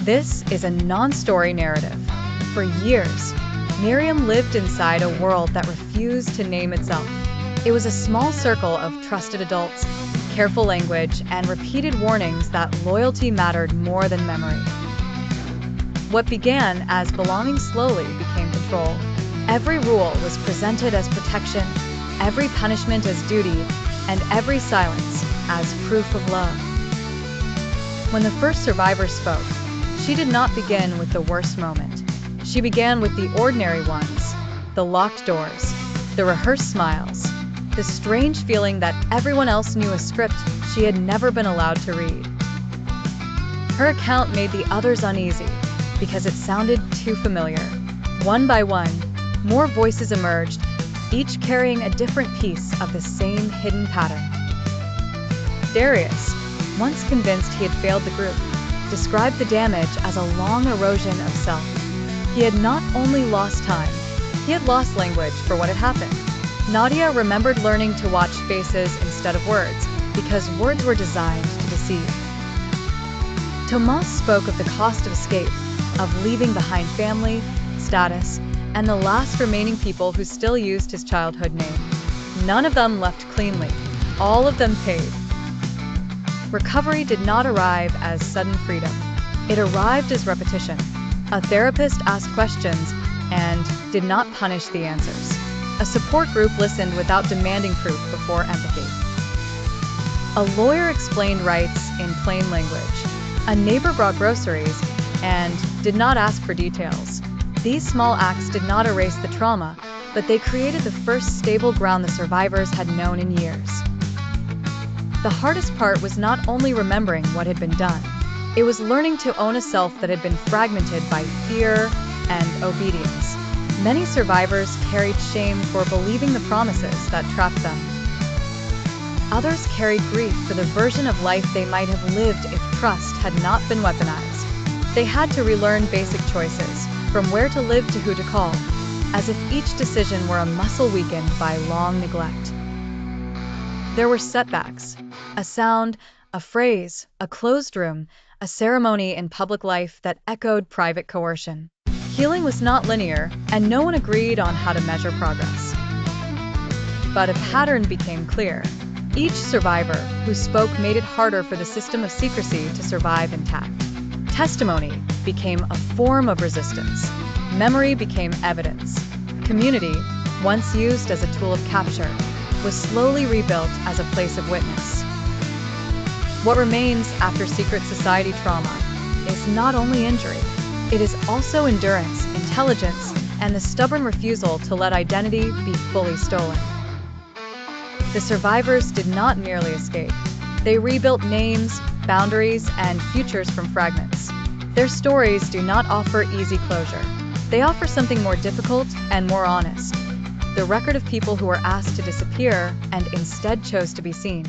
This is a non-story narrative. For years, Miriam lived inside a world that refused to name itself. It was a small circle of trusted adults, careful language, and repeated warnings that loyalty mattered more than memory. What began as belonging slowly became control. Every rule was presented as protection, every punishment as duty, and every silence as proof of love. When the first survivor spoke, she did not begin with the worst moment. She began with the ordinary ones, the locked doors, the rehearsed smiles, the strange feeling that everyone else knew a script she had never been allowed to read. Her account made the others uneasy because it sounded too familiar. One by one, more voices emerged, each carrying a different piece of the same hidden pattern. Darius, once convinced he had failed the group, described the damage as a long erosion of self. He had not only lost time, he had lost language for what had happened. Nadia remembered learning to watch faces instead of words, because words were designed to deceive. Tomas spoke of the cost of escape, of leaving behind family, status, and the last remaining people who still used his childhood name. None of them left cleanly. All of them paid. Recovery did not arrive as sudden freedom. It arrived as repetition. A therapist asked questions and did not punish the answers. A support group listened without demanding proof before empathy. A lawyer explained rights in plain language. A neighbor brought groceries and did not ask for details. These small acts did not erase the trauma, but they created the first stable ground the survivors had known in years. The hardest part was not only remembering what had been done, it was learning to own a self that had been fragmented by fear and obedience. Many survivors carried shame for believing the promises that trapped them. Others carried grief for the version of life they might have lived if trust had not been weaponized. They had to relearn basic choices, from where to live to who to call, as if each decision were a muscle weakened by long neglect. There were setbacks, a sound, a phrase, a closed room, a ceremony in public life that echoed private coercion. Healing was not linear, and no one agreed on how to measure progress. But a pattern became clear. Each survivor who spoke made it harder for the system of secrecy to survive intact. Testimony became a form of resistance. Memory became evidence. Community, once used as a tool of capture, was slowly rebuilt as a place of witness. What remains after secret society trauma is not only injury, it is also endurance, intelligence, and the stubborn refusal to let identity be fully stolen. The survivors did not merely escape. They rebuilt names, boundaries, and futures from fragments. Their stories do not offer easy closure. They offer something more difficult and more honest. The record of people who were asked to disappear and instead chose to be seen.